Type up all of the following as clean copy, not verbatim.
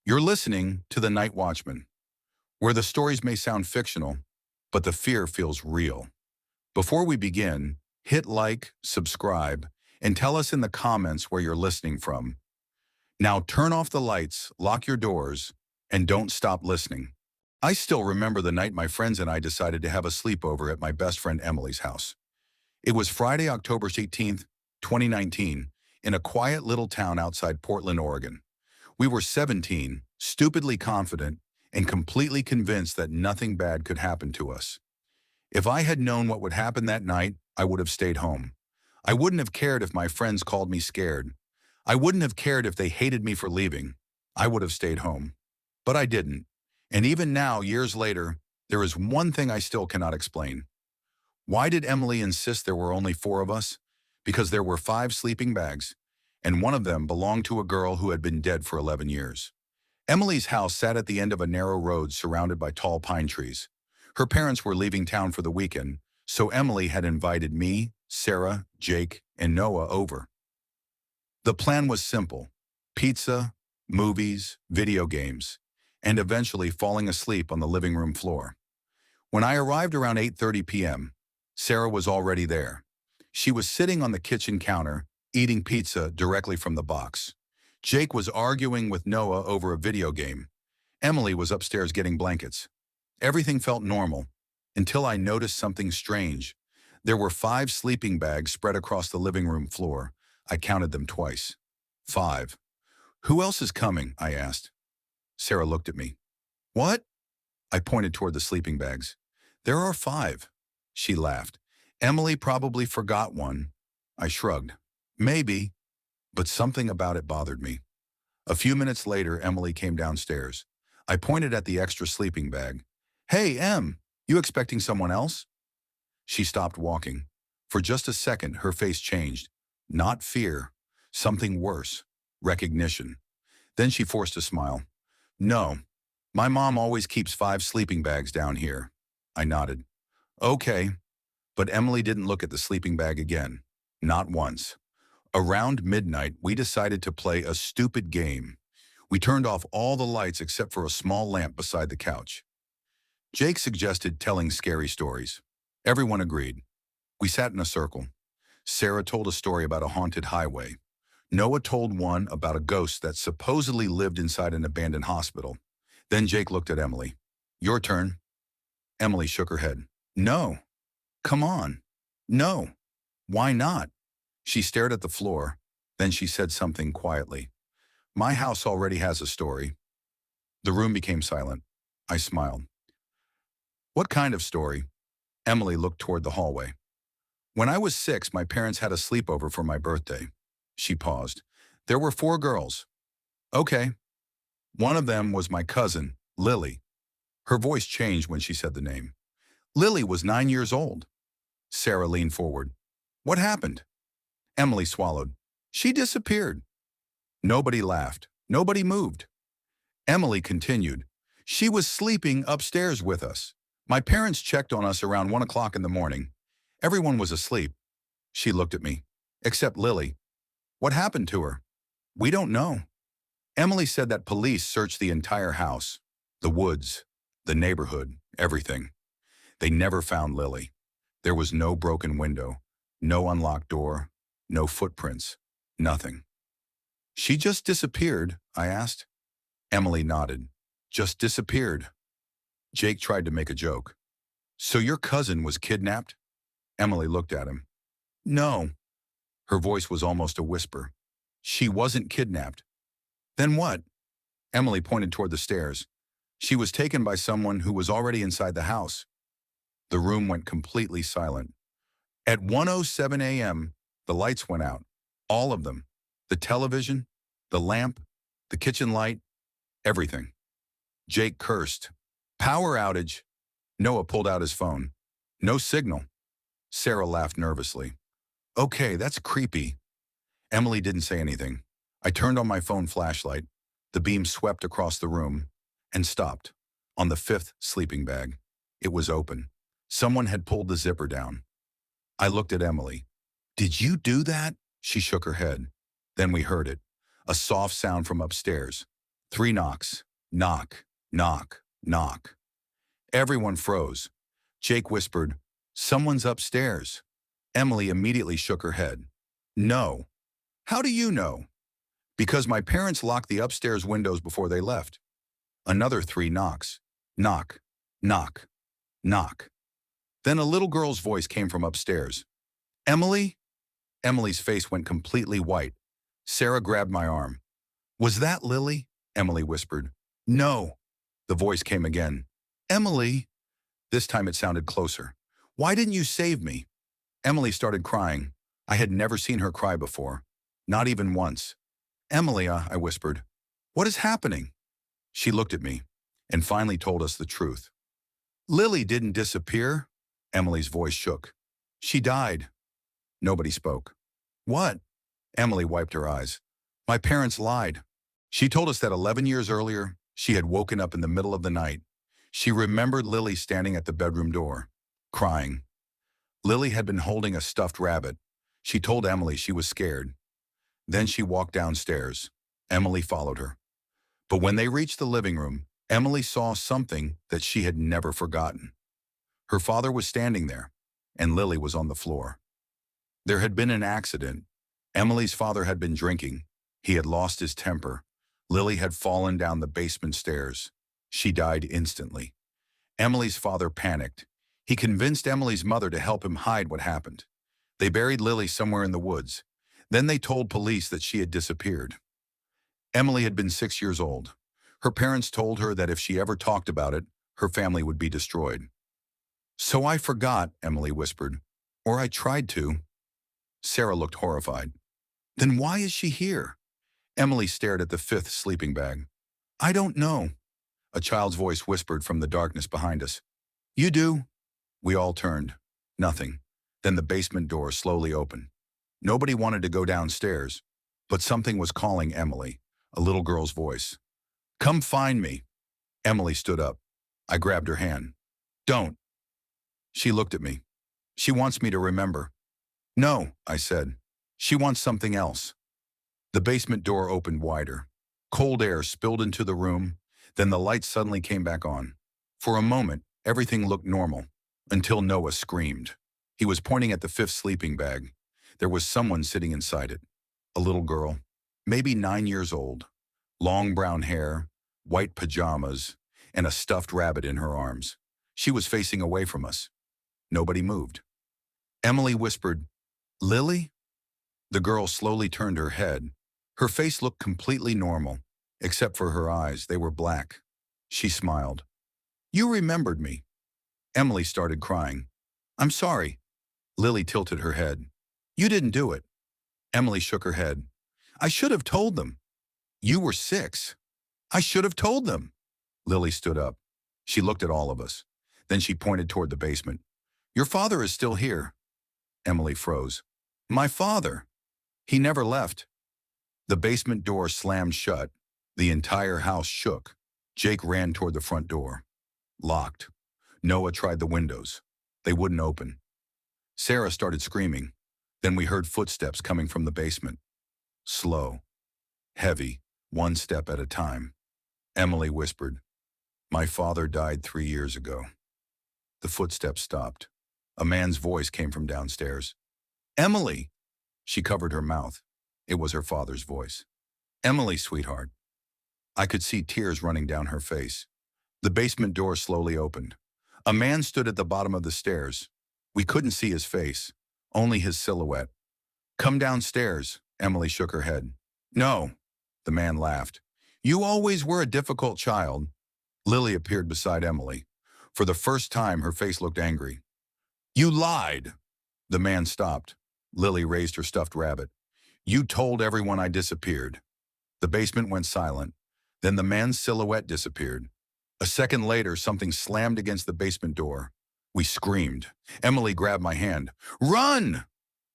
You're listening to The Night Watchman, where the stories may sound fictional, but the fear feels real. Before we begin, hit like, subscribe, and tell us in the comments where you're listening from. Now turn off the lights, lock your doors, and don't stop listening. I still remember the night my friends and I decided to have a sleepover at my best friend Emily's house. It was Friday, October 18th, 2019, in a quiet little town outside Portland, Oregon. We were 17, stupidly confident, and completely convinced that nothing bad could happen to us. If I had known what would happen that night, I would have stayed home. I wouldn't have cared if my friends called me scared. I wouldn't have cared if they hated me for leaving. I would have stayed home. But I didn't. And even now, years later, there is one thing I still cannot explain. Why did Emily insist there were only 4 of us? Because there were 5 sleeping bags, and one of them belonged to a girl who had been dead for 11 years. Emily's house sat at the end of a narrow road surrounded by tall pine trees. Her parents were leaving town for the weekend, so Emily had invited me, Sarah, Jake, and Noah over. The plan was simple: pizza, movies, video games, and eventually falling asleep on the living room floor. When I arrived around 8:30 p.m., Sarah was already there. She was sitting on the kitchen counter, eating pizza directly from the box. Jake was arguing with Noah over a video game. Emily was upstairs getting blankets. Everything felt normal, until I noticed something strange. There were 5 sleeping bags spread across the living room floor. I counted them twice. 5. "Who else is coming?" I asked. Sarah looked at me. "What?" I pointed toward the sleeping bags. "There are 5. She laughed. "Emily probably forgot one." I shrugged. "Maybe," but something about it bothered me. A few minutes later, Emily came downstairs. I pointed at the extra sleeping bag. "Hey, Em, you expecting someone else?" She stopped walking. For just a second, her face changed. Not fear, something worse, recognition. Then she forced a smile. "No, my mom always keeps 5 sleeping bags down here." I nodded. "Okay." But Emily didn't look at the sleeping bag again. Not once. Around midnight, we decided to play a stupid game. We turned off all the lights except for a small lamp beside the couch. Jake suggested telling scary stories. Everyone agreed. We sat in a circle. Sarah told a story about a haunted highway. Noah told one about a ghost that supposedly lived inside an abandoned hospital. Then Jake looked at Emily. "Your turn." Emily shook her head. "No. Come on." "No." "Why not?" She stared at the floor. Then she said something quietly. "My house already has a story." The room became silent. I smiled. "What kind of story?" Emily looked toward the hallway. "When I was 6, my parents had a sleepover for my birthday." She paused. "There were 4 girls." "Okay." "One of them was my cousin, Lily." Her voice changed when she said the name. "Lily was 9 years old." Sarah leaned forward. "What happened?" Emily swallowed. "She disappeared." Nobody laughed. Nobody moved. Emily continued. "She was sleeping upstairs with us. My parents checked on us around 1 o'clock in the morning. Everyone was asleep." She looked at me. "Except Lily." "What happened to her?" "We don't know." Emily said that police searched the entire house, the woods, the neighborhood, everything. They never found Lily. There was no broken window, no unlocked door, no footprints, nothing. "She just disappeared?" I asked. Emily nodded. "Just disappeared." Jake tried to make a joke. "So your cousin was kidnapped?" Emily looked at him. "No." Her voice was almost a whisper. "She wasn't kidnapped." "Then what?" Emily pointed toward the stairs. "She was taken by someone who was already inside the house." The room went completely silent. At 1:07 a.m., the lights went out. All of them. The television, the lamp, the kitchen light, everything. Jake cursed. "Power outage." Noah pulled out his phone. "No signal." Sarah laughed nervously. "Okay, that's creepy." Emily didn't say anything. I turned on my phone flashlight. The beam swept across the room and stopped on the 5th sleeping bag. It was open. Someone had pulled the zipper down. I looked at Emily. "Did you do that?" She shook her head. Then we heard it, a soft sound from upstairs. 3 knocks. Knock, knock, knock. Everyone froze. Jake whispered, "Someone's upstairs." Emily immediately shook her head. "No." "How do you know?" "Because my parents locked the upstairs windows before they left." Another 3 knocks. Knock, knock, knock. Then a little girl's voice came from upstairs. "Emily?" Emily's face went completely white. Sarah grabbed my arm. "Was that Lily?" Emily whispered. "No." The voice came again. "Emily?" This time it sounded closer. "Why didn't you save me?" Emily started crying. I had never seen her cry before. Not even once. "Emily," I whispered. "What is happening?" She looked at me and finally told us the truth. "Lily didn't disappear." Emily's voice shook. "She died." Nobody spoke. "What?" Emily wiped her eyes. "My parents lied." She told us that 11 years earlier, she had woken up in the middle of the night. She remembered Lily standing at the bedroom door, crying. Lily had been holding a stuffed rabbit. She told Emily she was scared. Then she walked downstairs. Emily followed her. But when they reached the living room, Emily saw something that she had never forgotten. Her father was standing there, and Lily was on the floor. There had been an accident. Emily's father had been drinking. He had lost his temper. Lily had fallen down the basement stairs. She died instantly. Emily's father panicked. He convinced Emily's mother to help him hide what happened. They buried Lily somewhere in the woods. Then they told police that she had disappeared. Emily had been 6 years old. Her parents told her that if she ever talked about it, her family would be destroyed. "So I forgot," Emily whispered. "Or I tried to." Sarah looked horrified. "Then why is she here?" Emily stared at the 5th sleeping bag. "I don't know." A child's voice whispered from the darkness behind us. "You do." We all turned. Nothing. Then the basement door slowly opened. Nobody wanted to go downstairs, but something was calling Emily, a little girl's voice. "Come find me." Emily stood up. I grabbed her hand. "Don't." She looked at me. "She wants me to remember." "No," I said. "She wants something else." The basement door opened wider. Cold air spilled into the room, then the lights suddenly came back on. For a moment, everything looked normal, until Noah screamed. He was pointing at the 5th sleeping bag. There was someone sitting inside it. A little girl, maybe 9 years old. Long brown hair, white pajamas, and a stuffed rabbit in her arms. She was facing away from us. Nobody moved. Emily whispered, "Lily?" The girl slowly turned her head. Her face looked completely normal, except for her eyes. They were black. She smiled. "You remembered me." Emily started crying. "I'm sorry." Lily tilted her head. "You didn't do it." Emily shook her head. "I should have told them." "You were 6. I should have told them." Lily stood up. She looked at all of us. Then she pointed toward the basement. "Your father is still here." Emily froze. "My father? He never left." The basement door slammed shut. The entire house shook. Jake ran toward the front door. Locked. Noah tried the windows. They wouldn't open. Sarah started screaming. Then we heard footsteps coming from the basement. Slow. Heavy. One step at a time. Emily whispered, "My father died 3 years ago." The footsteps stopped. A man's voice came from downstairs. "Emily!" She covered her mouth. It was her father's voice. "Emily, sweetheart." I could see tears running down her face. The basement door slowly opened. A man stood at the bottom of the stairs. We couldn't see his face, only his silhouette. "Come downstairs." Emily shook her head. "No." The man laughed. "You always were a difficult child." Lily appeared beside Emily. For the first time, her face looked angry. "You lied." The man stopped. Lily raised her stuffed rabbit. "You told everyone I disappeared." The basement went silent. Then the man's silhouette disappeared. A second later, something slammed against the basement door. We screamed. Emily grabbed my hand. "Run!"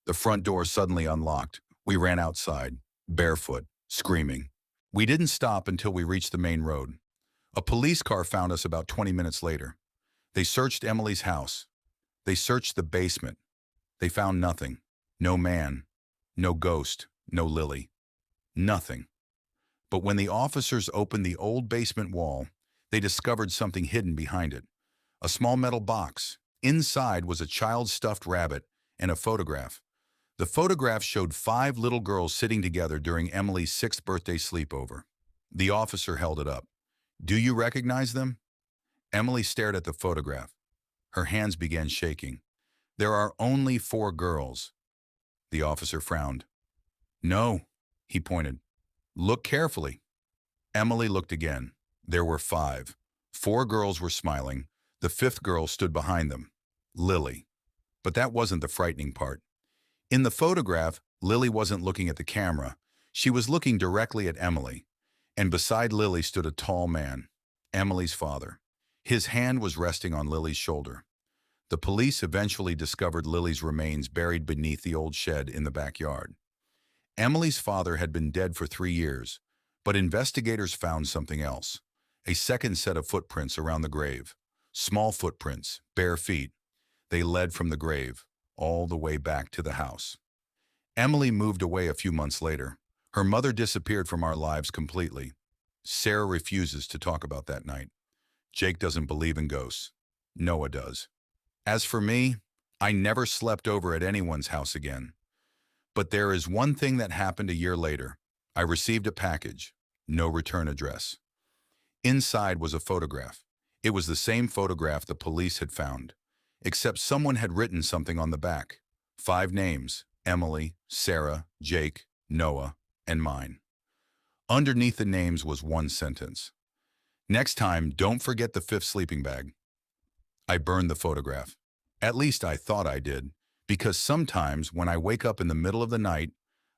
The front door suddenly unlocked. We ran outside, barefoot, screaming. We didn't stop until we reached the main road. A police car found us about 20 minutes later. They searched Emily's house. They searched the basement. They found nothing. No man. No ghost. No Lily. Nothing. But when the officers opened the old basement wall, they discovered something hidden behind it. A small metal box. Inside was a child's stuffed rabbit and a photograph. The photograph showed 5 little girls sitting together during Emily's 6th birthday sleepover. The officer held it up. "Do you recognize them?" Emily stared at the photograph. Her hands began shaking. "There are only 4 girls." The officer frowned. "No," he pointed. "Look carefully." Emily looked again. There were 5. 4 girls were smiling. The 5th girl stood behind them. Lily. But that wasn't the frightening part. In the photograph, Lily wasn't looking at the camera. She was looking directly at Emily. And beside Lily stood a tall man, Emily's father. His hand was resting on Lily's shoulder. The police eventually discovered Lily's remains buried beneath the old shed in the backyard. Emily's father had been dead for 3 years, but investigators found something else. A second set of footprints around the grave. Small footprints, bare feet. They led from the grave, all the way back to the house. Emily moved away a few months later. Her mother disappeared from our lives completely. Sarah refuses to talk about that night. Jake doesn't believe in ghosts. Noah does. As for me, I never slept over at anyone's house again. But there is one thing that happened a year later. I received a package, no return address. Inside was a photograph. It was the same photograph the police had found, except someone had written something on the back. 5 names: Emily, Sarah, Jake, Noah, and mine. Underneath the names was one sentence: "Next time, don't forget the 5th sleeping bag." I burned the photograph. At least I thought I did, because sometimes when I wake up in the middle of the night,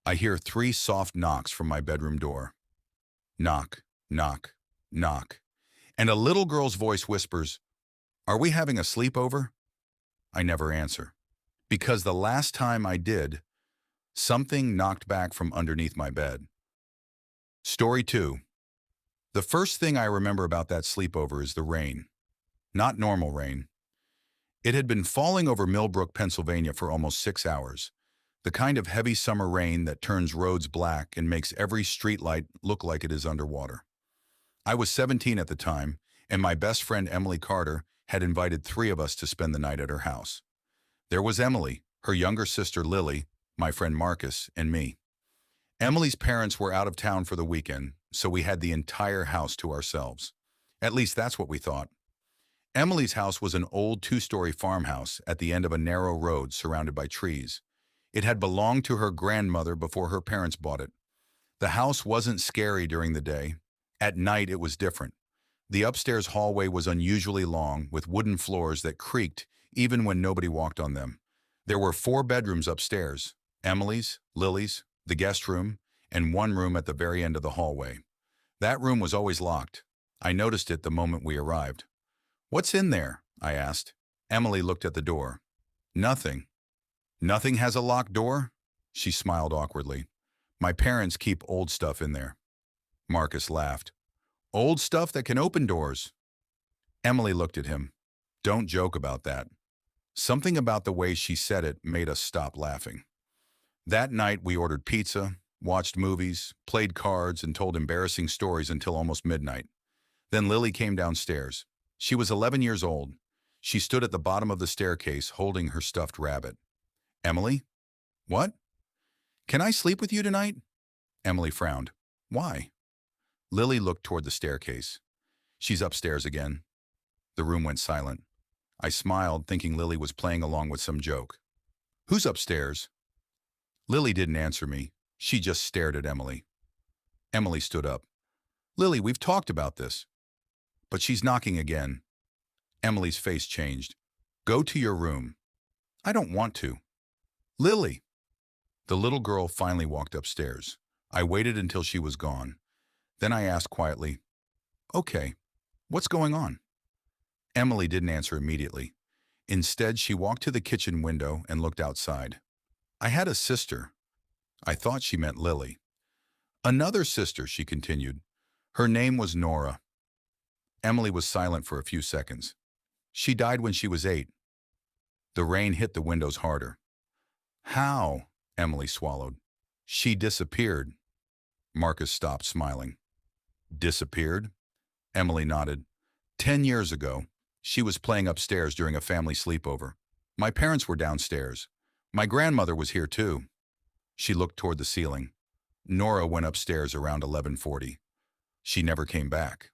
I hear 3 soft knocks from my bedroom door. Knock, knock, knock. And a little girl's voice whispers, "Are we having a sleepover?" I never answer, because the last time I did, something knocked back from underneath my bed. Story 2. The first thing I remember about that sleepover is the rain. Not normal rain. It had been falling over Millbrook, Pennsylvania for almost 6 hours. The kind of heavy summer rain that turns roads black and makes every streetlight look like it is underwater. I was 17 at the time, and my best friend Emily Carter had invited 3 of us to spend the night at her house. There was Emily, her younger sister Lily, my friend Marcus, and me. Emily's parents were out of town for the weekend, so we had the entire house to ourselves. At least that's what we thought. Emily's house was an old 2-story farmhouse at the end of a narrow road surrounded by trees. It had belonged to her grandmother before her parents bought it. The house wasn't scary during the day. At night, it was different. The upstairs hallway was unusually long, with wooden floors that creaked even when nobody walked on them. There were 4 bedrooms upstairs: Emily's, Lily's, the guest room, and one room at the very end of the hallway. That room was always locked. I noticed it the moment we arrived. "What's in there?" I asked. Emily looked at the door. "Nothing." "Nothing has a locked door?" She smiled awkwardly. "My parents keep old stuff in there." Marcus laughed. "Old stuff that can open doors?" Emily looked at him. "Don't joke about that." Something about the way she said it made us stop laughing. That night we ordered pizza, watched movies, played cards, and told embarrassing stories until almost midnight. Then Lily came downstairs. She was 11 years old. She stood at the bottom of the staircase holding her stuffed rabbit. "Emily?" "What?" "Can I sleep with you tonight?" Emily frowned. "Why?" Lily looked toward the staircase. "She's upstairs again." The room went silent. I smiled, thinking Lily was playing along with some joke. "Who's upstairs?" Lily didn't answer me. She just stared at Emily. Emily stood up. "Lily, we've talked about this." "But she's knocking again." Emily's face changed. "Go to your room." "I don't want to." "Lily!" The little girl finally walked upstairs. I waited until she was gone. Then I asked quietly, "Okay, what's going on?" Emily didn't answer immediately. Instead, she walked to the kitchen window and looked outside. "I had a sister." I thought she meant Lily. "Another sister," she continued. "Her name was Nora." Emily was silent for a few seconds. "She died when she was 8. The rain hit the windows harder. "How?" Emily swallowed. "She disappeared." Marcus stopped smiling. Disappeared? Emily nodded. 10 years ago, she was playing upstairs during a family sleepover. My parents were downstairs. My grandmother was here too. She looked toward the ceiling. Nora went upstairs around 11:40. She never came back.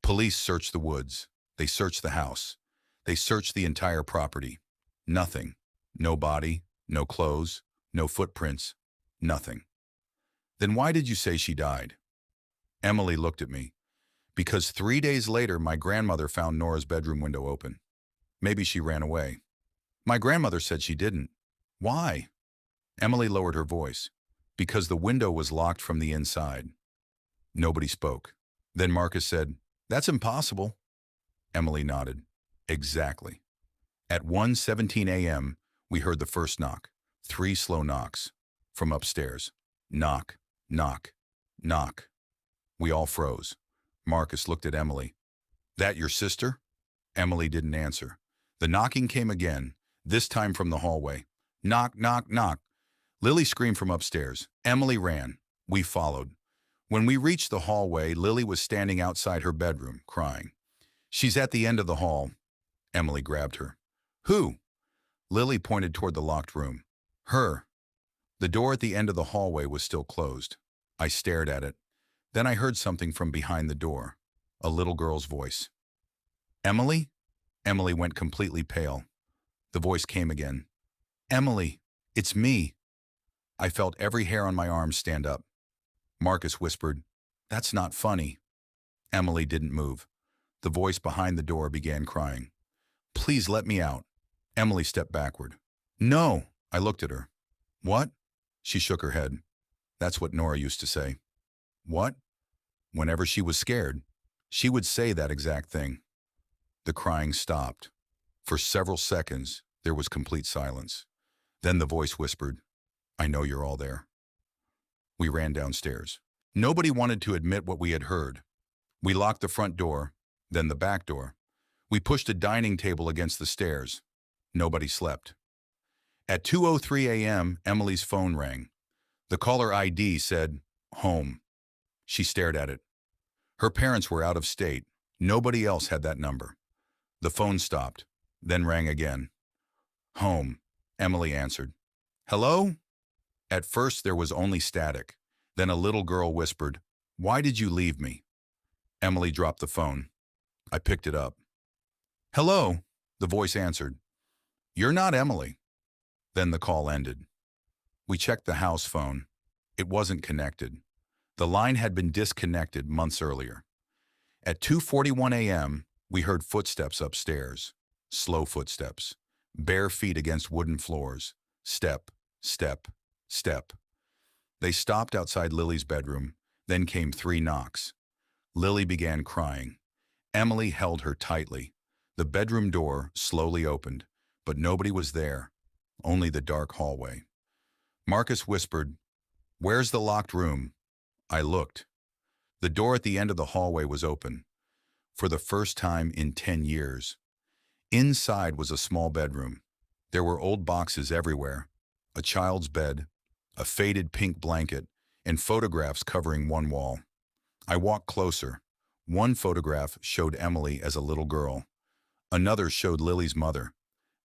Police searched the woods. They searched the house. They searched the entire property. Nothing. No body, no clothes, no footprints, nothing. Then why did you say she died? Emily looked at me. Because 3 days later, my grandmother found Nora's bedroom window open. Maybe she ran away. My grandmother said she didn't. Why? Emily lowered her voice. Because the window was locked from the inside. Nobody spoke. Then Marcus said, "That's impossible." Emily nodded. Exactly. At 1:17 a.m., we heard the first knock. 3 slow knocks. From upstairs. Knock, knock, knock. We all froze. Marcus looked at Emily. "That your sister?" Emily didn't answer. The knocking came again, this time from the hallway. Knock, knock, knock. Lily screamed from upstairs. Emily ran. We followed. When we reached the hallway, Lily was standing outside her bedroom, crying. "She's at the end of the hall." Emily grabbed her. "Who?" Lily pointed toward the locked room. "Her." The door at the end of the hallway was still closed. I stared at it. Then I heard something from behind the door. A little girl's voice. "Emily?" Emily went completely pale. The voice came again. "Emily, it's me." I felt every hair on my arm stand up. Marcus whispered, "That's not funny." Emily didn't move. The voice behind the door began crying. "Please let me out." Emily stepped backward. "No." I looked at her. "What?" She shook her head. That's what Nora used to say. What? Whenever she was scared, she would say that exact thing. The crying stopped. For several seconds, there was complete silence. Then the voice whispered, "I know you're all there." We ran downstairs. Nobody wanted to admit what we had heard. We locked the front door, then the back door. We pushed a dining table against the stairs. Nobody slept. At 2:03 a.m., Emily's phone rang. The caller ID said, "Home." She stared at it. Her parents were out of state. Nobody else had that number. The phone stopped, then rang again. "Home," Emily answered. "Hello?" At first there was only static. Then a little girl whispered, "Why did you leave me?" Emily dropped the phone. I picked it up. "Hello," the voice answered. "You're not Emily." Then the call ended. We checked the house phone. It wasn't connected. The line had been disconnected months earlier. At 2:41 a.m., we heard footsteps upstairs. Slow footsteps. Bare feet against wooden floors. Step, step, step. They stopped outside Lily's bedroom. Then came 3 knocks. Lily began crying. Emily held her tightly. The bedroom door slowly opened, but nobody was there. Only the dark hallway. Marcus whispered, "Where's the locked room?" I looked. The door at the end of the hallway was open. For the first time in 10 years. Inside was a small bedroom. There were old boxes everywhere. A child's bed, a faded pink blanket, and photographs covering one wall. I walked closer. One photograph showed Emily as a little girl. Another showed Lily's mother.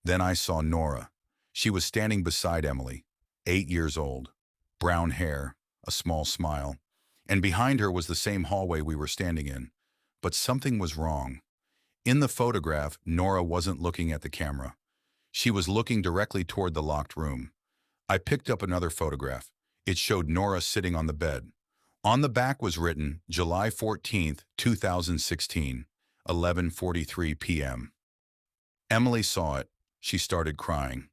Then I saw Nora. She was standing beside Emily, 8 years old. Brown hair, a small smile. And behind her was the same hallway we were standing in. But something was wrong. In the photograph, Nora wasn't looking at the camera. She was looking directly toward the locked room. I picked up another photograph. It showed Nora sitting on the bed. On the back was written, July 14th, 2016, 11:43 p.m. Emily saw it. She started crying.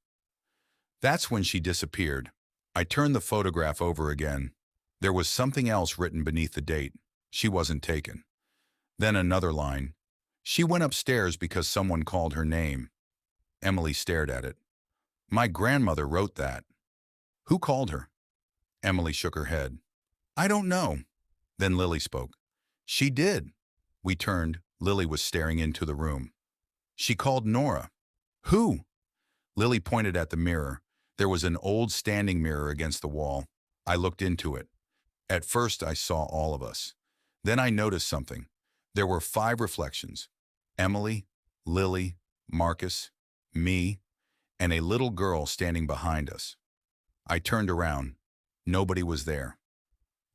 That's when she disappeared. I turned the photograph over again. There was something else written beneath the date. She wasn't taken. Then another line. She went upstairs because someone called her name. Emily stared at it. My grandmother wrote that. Who called her? Emily shook her head. I don't know. Then Lily spoke. She did. We turned. Lily was staring into the room. She called Nora. Who? Lily pointed at the mirror. There was an old standing mirror against the wall. I looked into it. At first I saw all of us. Then I noticed something. There were 5 reflections: Emily, Lily, Marcus, me, and a little girl standing behind us. I turned around. Nobody was there.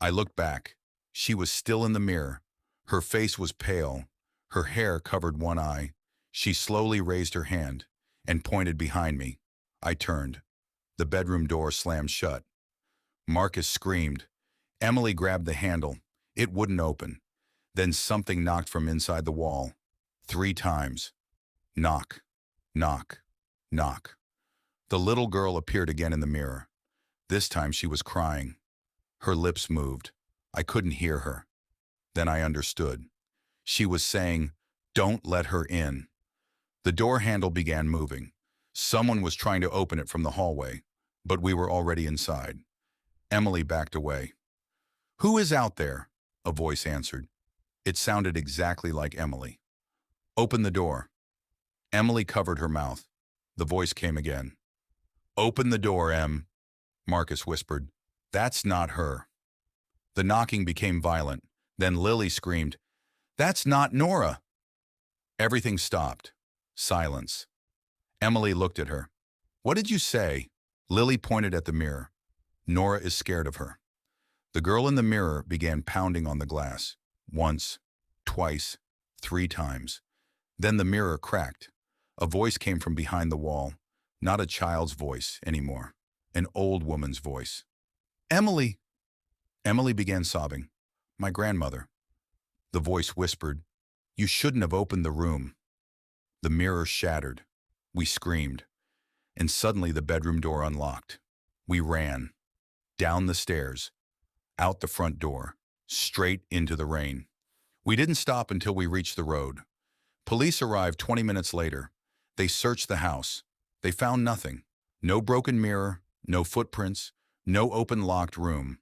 I looked back. She was still in the mirror. Her face was pale. Her hair covered one eye. She slowly raised her hand and pointed behind me. I turned. The bedroom door slammed shut. Marcus screamed. Emily grabbed the handle. It wouldn't open. Then something knocked from inside the wall. 3 times. Knock, knock, knock. The little girl appeared again in the mirror. This time she was crying. Her lips moved. I couldn't hear her. Then I understood. She was saying, "Don't let her in." The door handle began moving. Someone was trying to open it from the hallway, but we were already inside. Emily backed away. "Who is out there?" a voice answered. It sounded exactly like Emily. "Open the door." Emily covered her mouth. The voice came again. "Open the door, Em," Marcus whispered. "That's not her." The knocking became violent. Then Lily screamed, "That's not Nora." Everything stopped. Silence. Emily looked at her. "What did you say?" Lily pointed at the mirror. "Nora is scared of her." The girl in the mirror began pounding on the glass. Once, twice, 3 times. Then the mirror cracked. A voice came from behind the wall. Not a child's voice anymore. An old woman's voice. "Emily!" Emily began sobbing. "My grandmother." The voice whispered, "You shouldn't have opened the room." The mirror shattered. We screamed. And suddenly the bedroom door unlocked. We ran. Down the stairs. Out the front door. Straight into the rain. We didn't stop until we reached the road. Police arrived 20 minutes later. They searched the house. They found nothing. No broken mirror, no footprints, no open locked room.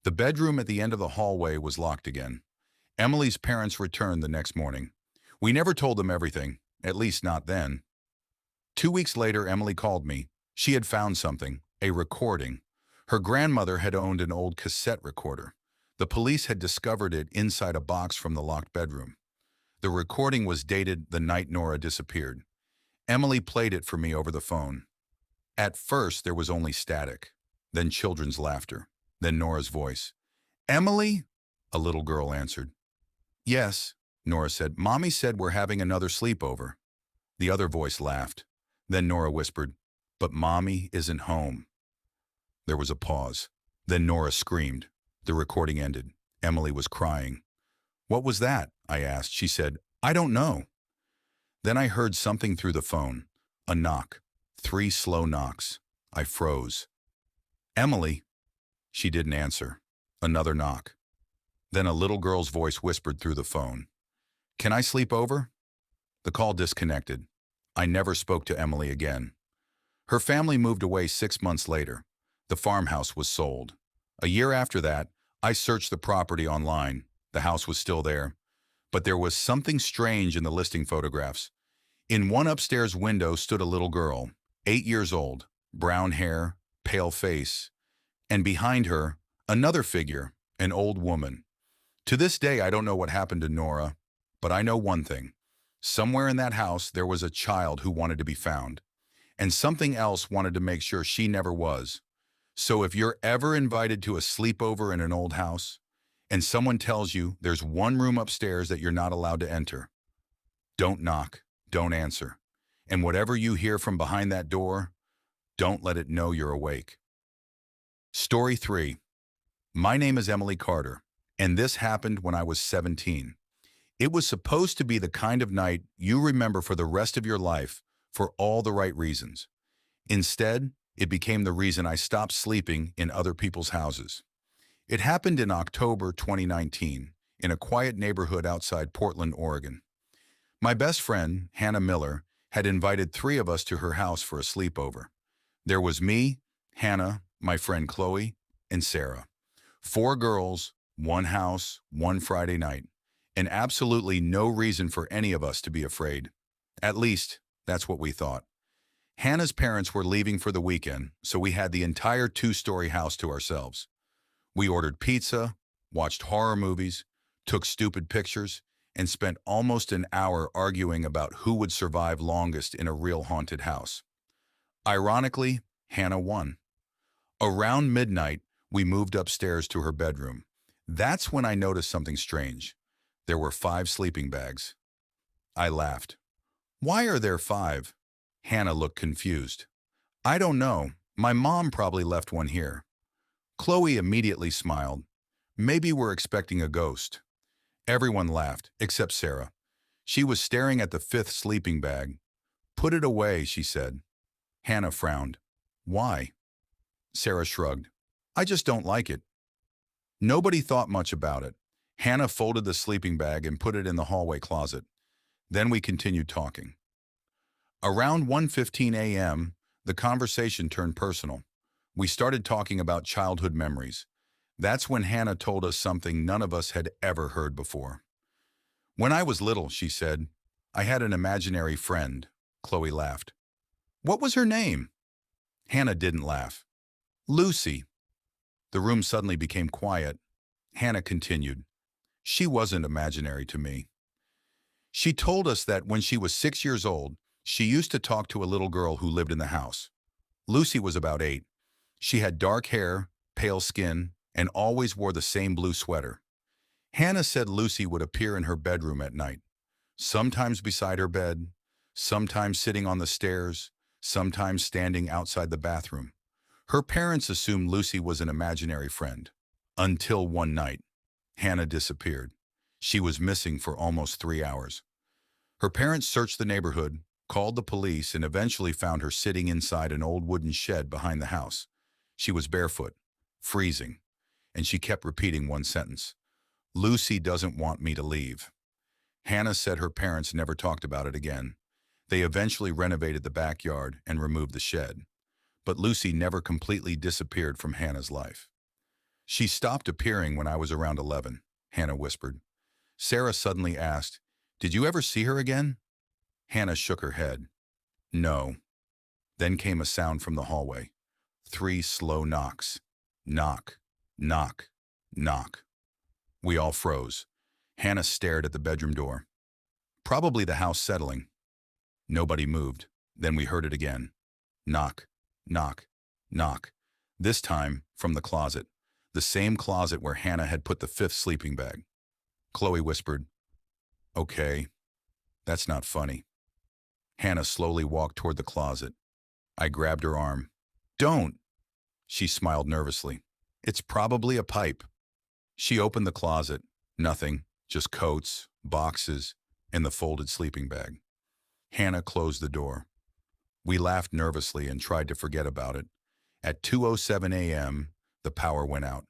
The bedroom at the end of the hallway was locked again. Emily's parents returned the next morning. We never told them everything, at least not then. 2 weeks later, Emily called me. She had found something, a recording. Her grandmother had owned an old cassette recorder. The police had discovered it inside a box from the locked bedroom. The recording was dated the night Nora disappeared. Emily played it for me over the phone. At first, there was only static, then children's laughter, then Nora's voice. "Emily?" a little girl answered. "Yes," Nora said. "Mommy said we're having another sleepover." The other voice laughed. Then Nora whispered, "But Mommy isn't home." There was a pause. Then Nora screamed. The recording ended. Emily was crying. "What was that?" I asked. She said, "I don't know." Then I heard something through the phone. A knock. 3 slow knocks. I froze. "Emily?" She didn't answer. Another knock. Then a little girl's voice whispered through the phone, "Can I sleep over?" The call disconnected. I never spoke to Emily again. Her family moved away 6 months later. The farmhouse was sold. A year after that, I searched the property online. The house was still there. But there was something strange in the listing photographs. In one upstairs window stood a little girl, 8 years old, brown hair, pale face. And behind her, another figure, an old woman. To this day, I don't know what happened to Nora, but I know one thing. Somewhere in that house, there was a child who wanted to be found. And something else wanted to make sure she never was. So if you're ever invited to a sleepover in an old house, and someone tells you there's one room upstairs that you're not allowed to enter, don't knock, don't answer. And whatever you hear from behind that door, don't let it know you're awake. Story 3. My name is Emily Carter, and this happened when I was 17. It was supposed to be the kind of night you remember for the rest of your life for all the right reasons. Instead, it became the reason I stopped sleeping in other people's houses. It happened in October 2019, in a quiet neighborhood outside Portland, Oregon. My best friend, Hannah Miller, had invited 3 of us to her house for a sleepover. There was me, Hannah, my friend Chloe, and Sarah. 4 girls, 1 house, 1 Friday night, and absolutely no reason for any of us to be afraid. At least, that's what we thought. Hannah's parents were leaving for the weekend, so we had the entire 2-story house to ourselves. We ordered pizza, watched horror movies, took stupid pictures, and spent almost an hour arguing about who would survive longest in a real haunted house. Ironically, Hannah won. Around midnight, we moved upstairs to her bedroom. That's when I noticed something strange. There were 5 sleeping bags. I laughed. Why are there 5? Hannah looked confused. I don't know. My mom probably left one here. Chloe immediately smiled. Maybe we're expecting a ghost. Everyone laughed, except Sarah. She was staring at the 5th sleeping bag. Put it away, she said. Hannah frowned. Why? Sarah shrugged. I just don't like it. Nobody thought much about it. Hannah folded the sleeping bag and put it in the hallway closet. Then we continued talking. Around 1:15 a.m., the conversation turned personal. We started talking about childhood memories. That's when Hannah told us something none of us had ever heard before. When I was little, she said, I had an imaginary friend. Chloe laughed. What was her name? Hannah didn't laugh. Lucy. The room suddenly became quiet. Hannah continued. She wasn't imaginary to me. She told us that when she was 6 years old, she used to talk to a little girl who lived in the house. Lucy was about 8. She had dark hair, pale skin, and always wore the same blue sweater. Hannah said Lucy would appear in her bedroom at night, sometimes beside her bed, sometimes sitting on the stairs, sometimes standing outside the bathroom. Her parents assumed Lucy was an imaginary friend. Until one night, Hannah disappeared. She was missing for almost 3 hours. Her parents searched the neighborhood, called the police, and eventually found her sitting inside an old wooden shed behind the house. She was barefoot, freezing, and she kept repeating one sentence. Lucy doesn't want me to leave. Hannah said her parents never talked about it again. They eventually renovated the backyard and removed the shed. But Lucy never completely disappeared from Hannah's life. She stopped appearing when I was around 11, Hannah whispered. Sarah suddenly asked, Did you ever see her again? Hannah shook her head. No. Then came a sound from the hallway. 3 slow knocks. Knock, knock, knock. We all froze. Hannah stared at the bedroom door. Probably the house settling. Nobody moved. Then we heard it again. Knock, knock, knock. This time from the closet. The same closet where Hannah had put the 5th sleeping bag. Chloe whispered, Okay, that's not funny. Hannah slowly walked toward the closet. I grabbed her arm. Don't! She smiled nervously. It's probably a pipe. She opened the closet. Nothing, just coats, boxes, and the folded sleeping bag. Hannah closed the door. We laughed nervously and tried to forget about it. At 2:07 a.m., the power went out.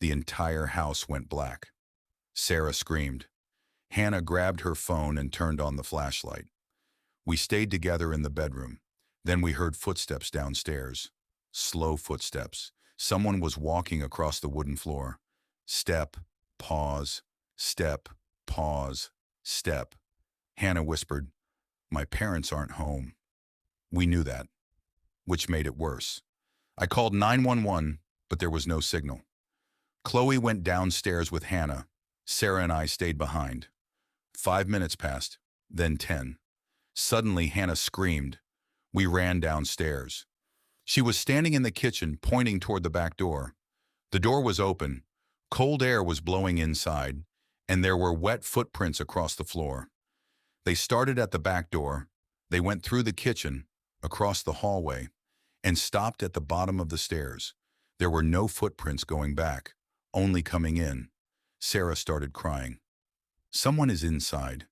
The entire house went black. Sarah screamed. Hannah grabbed her phone and turned on the flashlight. We stayed together in the bedroom. Then we heard footsteps downstairs. Slow footsteps. Someone was walking across the wooden floor. Step, pause, step, pause, step. Hannah whispered, My parents aren't home. We knew that, which made it worse. I called 911, but there was no signal. Chloe went downstairs with Hannah. Sarah and I stayed behind. 5 minutes passed, then 10. Suddenly, Hannah screamed. We ran downstairs. She was standing in the kitchen, pointing toward the back door. The door was open. Cold air was blowing inside, and there were wet footprints across the floor. They started at the back door. They went through the kitchen, across the hallway, and stopped at the bottom of the stairs. There were no footprints going back, only coming in. Sarah started crying. Someone is inside.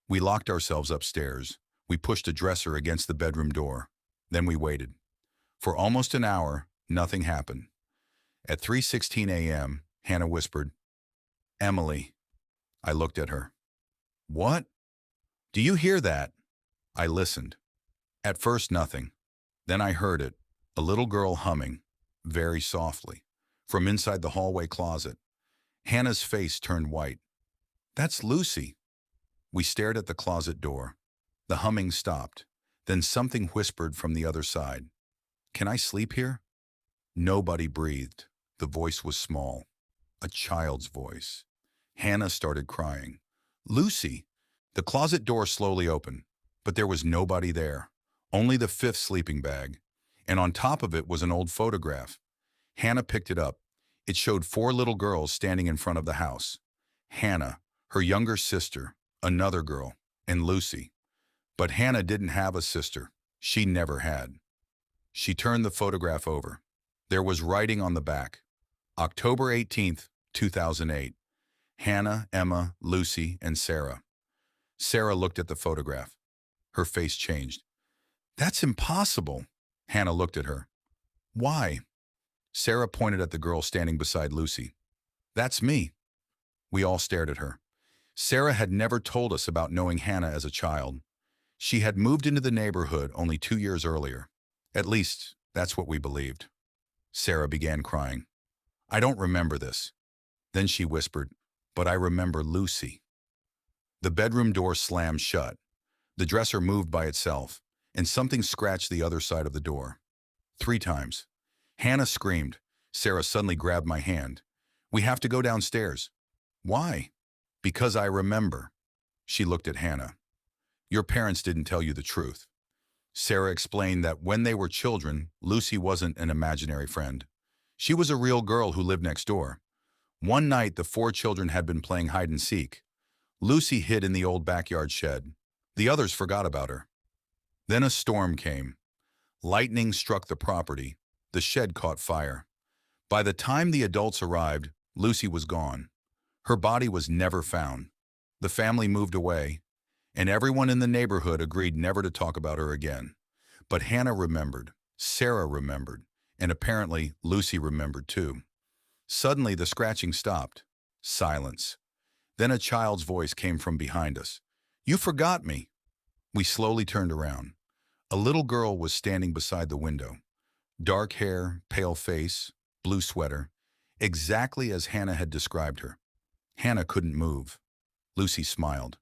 We locked ourselves upstairs. We pushed a dresser against the bedroom door. Then we waited. For almost an hour, nothing happened. At 3:16 a.m., Hannah whispered, Emily. I looked at her. What? Do you hear that? I listened. At first, nothing. Then I heard it, a little girl humming, very softly, from inside the hallway closet. Hannah's face turned white. That's Lucy. We stared at the closet door. The humming stopped. Then something whispered from the other side. Can I sleep here? Nobody breathed. The voice was small, a child's voice. Hannah started crying. Lucy! The closet door slowly opened, but there was nobody there. Only the fifth sleeping bag. And on top of it was an old photograph. Hannah picked it up. It showed four little girls standing in front of the house. Hannah, her younger sister, another girl, and Lucy. But Hannah didn't have a sister. She never had. She turned the photograph over. There was writing on the back. October 18th, 2008. Hannah, Emma, Lucy, and Sarah. Sarah looked at the photograph. Her face changed. That's impossible. Hannah looked at her. Why? Sarah pointed at the girl standing beside Lucy. That's me. We all stared at her. Sarah had never told us about knowing Hannah as a child. She had moved into the neighborhood only 2 years earlier. At least, that's what we believed. Sarah began crying. I don't remember this. Then she whispered, but I remember Lucy. The bedroom door slammed shut. The dresser moved by itself, and something scratched the other side of the door. 3 times. Hannah screamed. Sarah suddenly grabbed my hand. We have to go downstairs. Why? Because I remember. She looked at Hannah. Your parents didn't tell you the truth. Sarah explained that when they were children, Lucy wasn't an imaginary friend. She was a real girl who lived next door. One night, the 4 children had been playing hide and seek. Lucy hid in the old backyard shed. The others forgot about her. Then a storm came. Lightning struck the property. The shed caught fire. By the time the adults arrived, Lucy was gone. Her body was never found. The family moved away, and everyone in the neighborhood agreed never to talk about her again. But Hannah remembered, Sarah remembered, and apparently Lucy remembered too. Suddenly the scratching stopped. Silence. Then a child's voice came from behind us. You forgot me. We slowly turned around. A little girl was standing beside the window. Dark hair, pale face, blue sweater, exactly as Hannah had described her. Hannah couldn't move. Lucy smiled.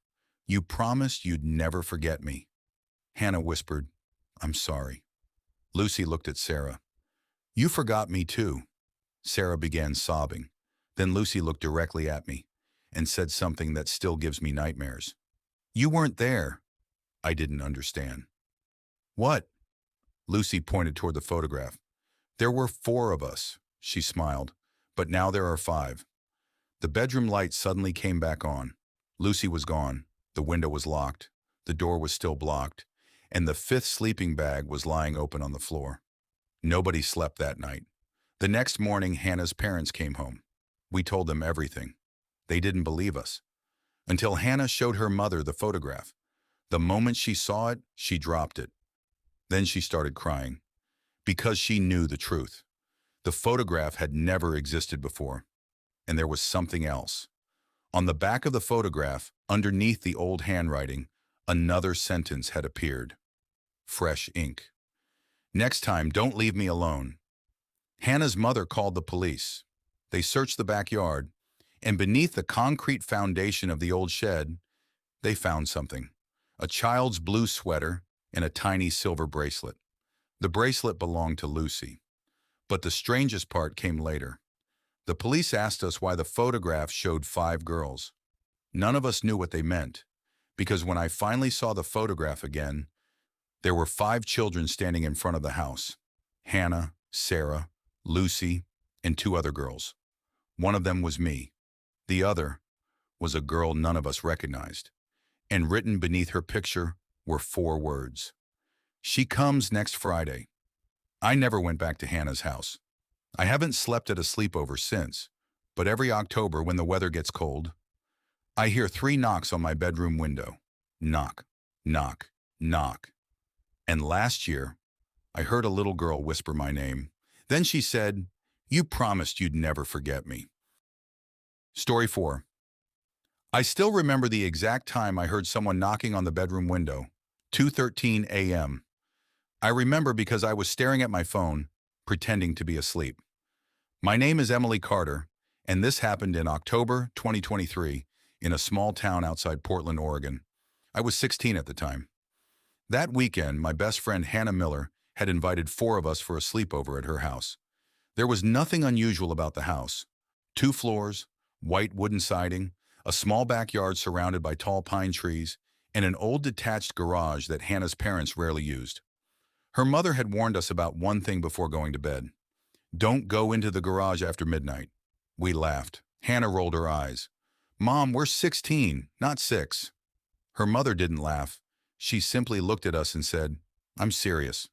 You promised you'd never forget me. Hannah whispered, I'm sorry. Lucy looked at Sarah. You forgot me too. Sarah began sobbing. Then Lucy looked directly at me and said something that still gives me nightmares. You weren't there. I didn't understand. What? Lucy pointed toward the photograph. There were 4 of us, she smiled, but now there are 5. The bedroom light suddenly came back on. Lucy was gone. The window was locked. The door was still blocked. And the 5th sleeping bag was lying open on the floor. Nobody slept that night. The next morning, Hannah's parents came home. We told them everything. They didn't believe us. Until Hannah showed her mother the photograph. The moment she saw it, she dropped it. Then she started crying. Because she knew the truth. The photograph had never existed before. And there was something else. On the back of the photograph, underneath the old handwriting, another sentence had appeared. Fresh ink. Next time, don't leave me alone. Hannah's mother called the police. They searched the backyard, and beneath the concrete foundation of the old shed, they found something. A child's blue sweater and a tiny silver bracelet. The bracelet belonged to Lucy. But the strangest part came later. The police asked us why the photograph showed 5 girls. None of us knew what they meant, because when I finally saw the photograph again, there were 5 children standing in front of the house. Hannah, Sarah, Lucy, and 2 other girls. One of them was me. The other was a girl none of us recognized. And written beneath her picture were 4 words. She comes next Friday. I never went back to Hannah's house. I haven't slept at a sleepover since, but every October when the weather gets cold, I hear 3 knocks on my bedroom window. Knock, knock, knock. And last year, I heard a little girl whisper my name. Then she said, you promised you'd never forget me. Story 4. I still remember the exact time I heard someone knocking on the bedroom window, 2:13 a.m. I remember because I was staring at my phone, pretending to be asleep. My name is Emily Carter, and this happened in October 2023 in a small town outside Portland, Oregon. I was 16 at the time. That weekend, my best friend Hannah Miller had invited 4 of us for a sleepover at her house. There was nothing unusual about the house. 2 floors, white wooden siding, a small backyard surrounded by tall pine trees, and an old detached garage that Hannah's parents rarely used. Her mother had warned us about one thing before going to bed. Don't go into the garage after midnight. We laughed. Hannah rolled her eyes. Mom, we're 16, not 6. Her mother didn't laugh. She simply looked at us and said, I'm serious.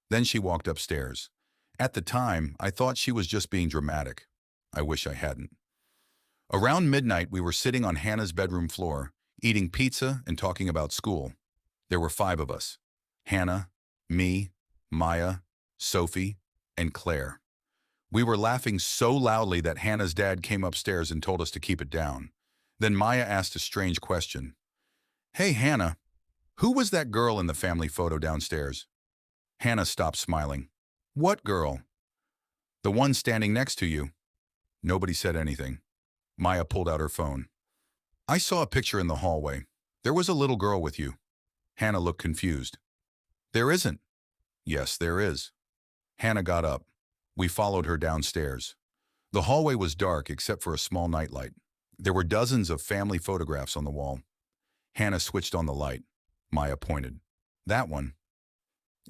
Then she walked upstairs. At the time, I thought she was just being dramatic. I wish I hadn't. Around midnight, we were sitting on Hannah's bedroom floor, eating pizza and talking about school. There were 5 of us. Hannah, me, Maya, Sophie, and Claire. We were laughing so loudly that Hannah's dad came upstairs and told us to keep it down. Then Maya asked a strange question. Hey, Hannah, who was that girl in the family photo downstairs? Hannah stopped smiling. What girl? The one standing next to you. Nobody said anything. Maya pulled out her phone. I saw a picture in the hallway. There was a little girl with you. Hannah looked confused. There isn't. Yes, there is. Hannah got up. We followed her downstairs. The hallway was dark except for a small nightlight. There were dozens of family photographs on the wall. Hannah switched on the light. Maya pointed. That one.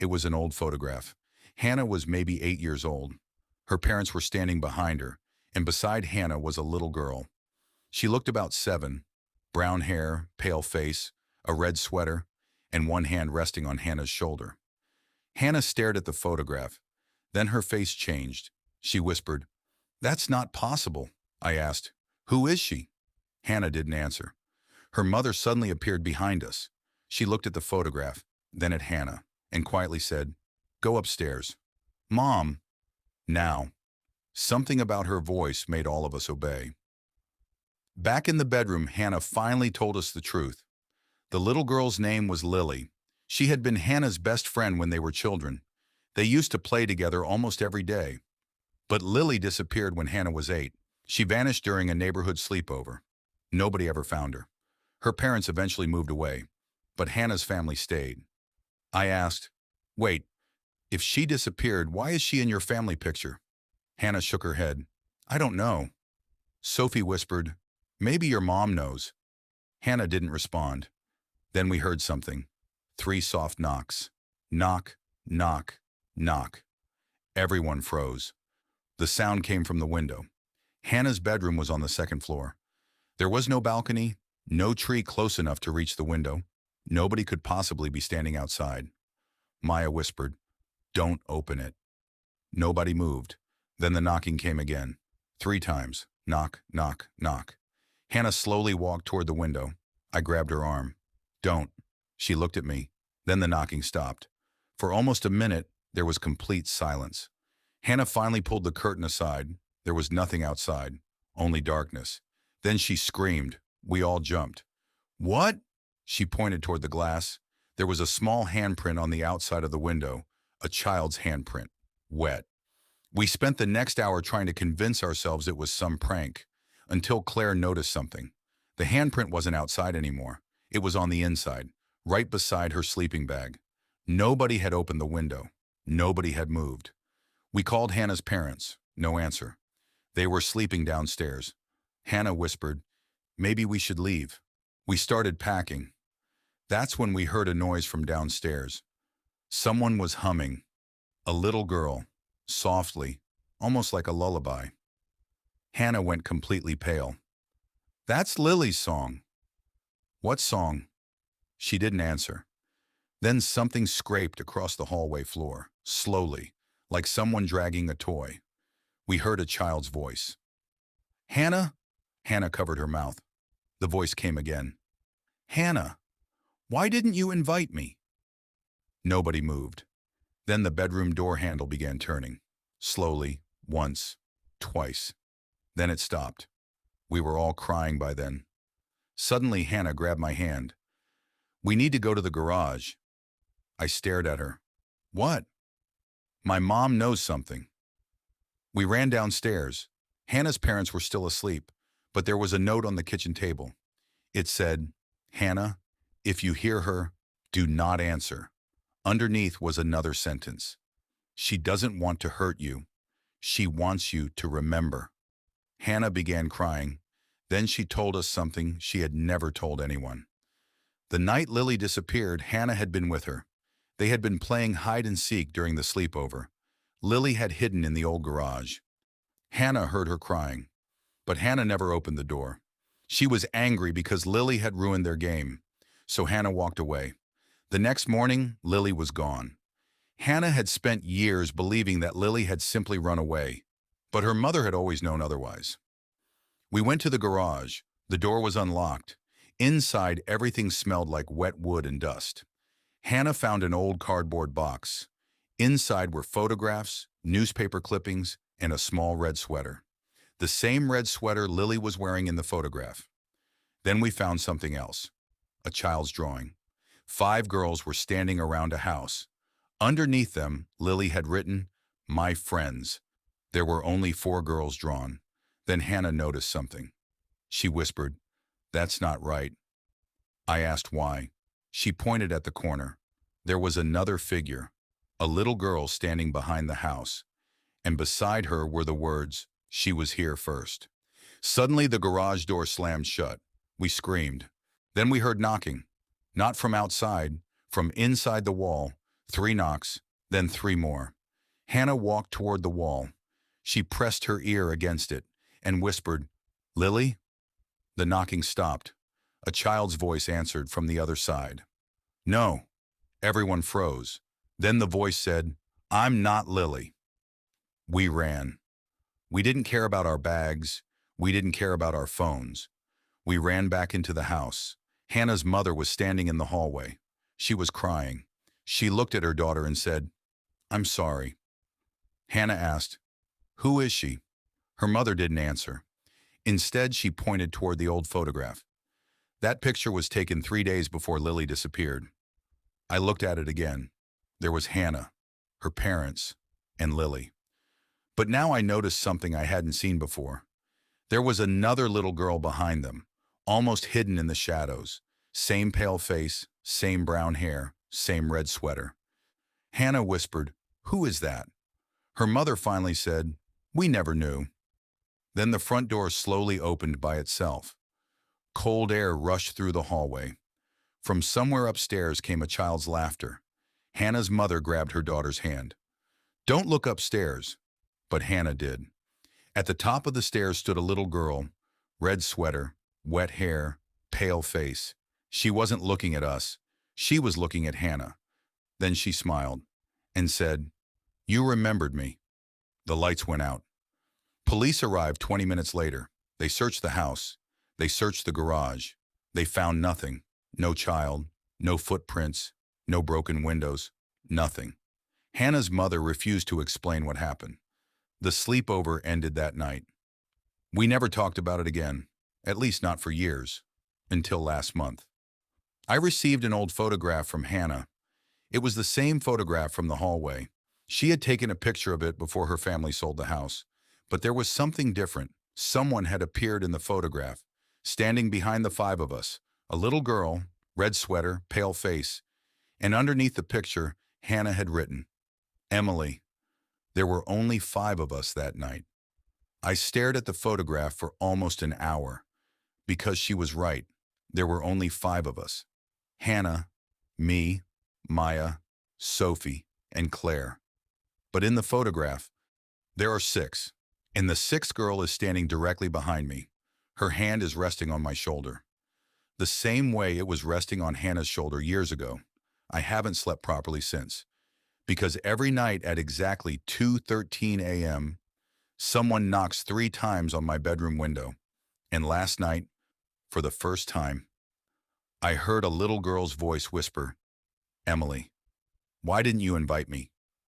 It was an old photograph. Hannah was maybe 8 years old. Her parents were standing behind her, and beside Hannah was a little girl. She looked about 7, brown hair, pale face, a red sweater, and one hand resting on Hannah's shoulder. Hannah stared at the photograph. Then her face changed. She whispered, That's not possible. I asked, Who is she? Hannah didn't answer. Her mother suddenly appeared behind us. She looked at the photograph, then at Hannah, and quietly said, Go upstairs. Mom. Now. Something about her voice made all of us obey. Back in the bedroom, Hannah finally told us the truth. The little girl's name was Lily. She had been Hannah's best friend when they were children. They used to play together almost every day. But Lily disappeared when Hannah was 8. She vanished during a neighborhood sleepover. Nobody ever found her. Her parents eventually moved away, but Hannah's family stayed. I asked, Wait, if she disappeared, why is she in your family picture? Hannah shook her head. I don't know. Sophie whispered, Maybe your mom knows. Hannah didn't respond. Then we heard something. 3 soft knocks. Knock, knock, knock. Everyone froze. The sound came from the window. Hannah's bedroom was on the 2nd floor. There was no balcony, no tree close enough to reach the window. Nobody could possibly be standing outside. Maya whispered, Don't open it. Nobody moved. Then the knocking came again. 3 times. Knock, knock, knock. Hannah slowly walked toward the window. I grabbed her arm. Don't. She looked at me. Then the knocking stopped. For almost a minute, there was complete silence. Hannah finally pulled the curtain aside. There was nothing outside, only darkness. Then she screamed. We all jumped. What? She pointed toward the glass. There was a small handprint on the outside of the window, a child's handprint, wet. We spent the next hour trying to convince ourselves it was some prank, until Claire noticed something. The handprint wasn't outside anymore. It was on the inside, right beside her sleeping bag. Nobody had opened the window. Nobody had moved. We called Hannah's parents. No answer. They were sleeping downstairs. Hannah whispered, Maybe we should leave. We started packing. That's when we heard a noise from downstairs. Someone was humming. A little girl, softly, almost like a lullaby. Hannah went completely pale. That's Lily's song. What song? She didn't answer. Then something scraped across the hallway floor, slowly, like someone dragging a toy. We heard a child's voice. Hannah? Hannah covered her mouth. The voice came again. Hannah, why didn't you invite me? Nobody moved. Then the bedroom door handle began turning. Slowly, once, twice. Then it stopped. We were all crying by then. Suddenly, Hannah grabbed my hand. We need to go to the garage. I stared at her. What? My mom knows something. We ran downstairs. Hannah's parents were still asleep, but there was a note on the kitchen table. It said, Hannah, if you hear her, do not answer. Underneath was another sentence. She doesn't want to hurt you. She wants you to remember. Hannah began crying. Then she told us something she had never told anyone. The night Lily disappeared, Hannah had been with her. They had been playing hide and seek during the sleepover. Lily had hidden in the old garage. Hannah heard her crying, but Hannah never opened the door. She was angry because Lily had ruined their game, so Hannah walked away. The next morning, Lily was gone. Hannah had spent years believing that Lily had simply run away, but her mother had always known otherwise. We went to the garage. The door was unlocked. Inside, everything smelled like wet wood and dust. Hannah found an old cardboard box. Inside were photographs, newspaper clippings, and a small red sweater. The same red sweater Lily was wearing in the photograph. Then we found something else, a child's drawing. 5 girls were standing around a house. Underneath them, Lily had written, "My friends." There were only 4 girls drawn. Then Hannah noticed something. She whispered, "That's not right." I asked why. She pointed at the corner. There was another figure, a little girl standing behind the house, and beside her were the words, "She was here first." Suddenly the garage door slammed shut. We screamed. Then we heard knocking. Not from outside, from inside the wall. 3 knocks, then 3 more. Hannah walked toward the wall. She pressed her ear against it and whispered, "Lily?" The knocking stopped. A child's voice answered from the other side. "No." Everyone froze. Then the voice said, "I'm not Lily." We ran. We didn't care about our bags. We didn't care about our phones. We ran back into the house. Hannah's mother was standing in the hallway. She was crying. She looked at her daughter and said, "I'm sorry." Hannah asked, "Who is she?" Her mother didn't answer. Instead, she pointed toward the old photograph. That picture was taken 3 days before Lily disappeared. I looked at it again. There was Hannah, her parents, and Lily. But now I noticed something I hadn't seen before. There was another little girl behind them, almost hidden in the shadows. Same pale face, same brown hair, same red sweater. Hannah whispered, "Who is that?" Her mother finally said, "We never knew." Then the front door slowly opened by itself. Cold air rushed through the hallway. From somewhere upstairs came a child's laughter. Hannah's mother grabbed her daughter's hand. "Don't look upstairs." But Hannah did. At the top of the stairs stood a little girl, red sweater, wet hair, pale face. She wasn't looking at us. She was looking at Hannah. Then she smiled and said, "You remembered me." The lights went out. Police arrived 20 minutes later. They searched the house. They searched the garage. They found nothing. No child, no footprints, no broken windows, nothing. Hannah's mother refused to explain what happened. The sleepover ended that night. We never talked about it again, at least not for years, until last month. I received an old photograph from Hannah. It was the same photograph from the hallway. She had taken a picture of it before her family sold the house. But there was something different. Someone had appeared in the photograph, standing behind the 5 of us, a little girl, red sweater, pale face, and underneath the picture, Hannah had written, "Emily." There were only 5 of us that night. I stared at the photograph for almost an hour, because she was right. There were only 5 of us. Hannah, me, Maya, Sophie, and Claire. But in the photograph, there are 6. And the 6th girl is standing directly behind me. Her hand is resting on my shoulder. The same way it was resting on Hannah's shoulder years ago. I haven't slept properly since. Because every night at exactly 2:13 a.m., someone knocks 3 times on my bedroom window. And last night, for the first time, I heard a little girl's voice whisper, "Emily, why didn't you invite me?"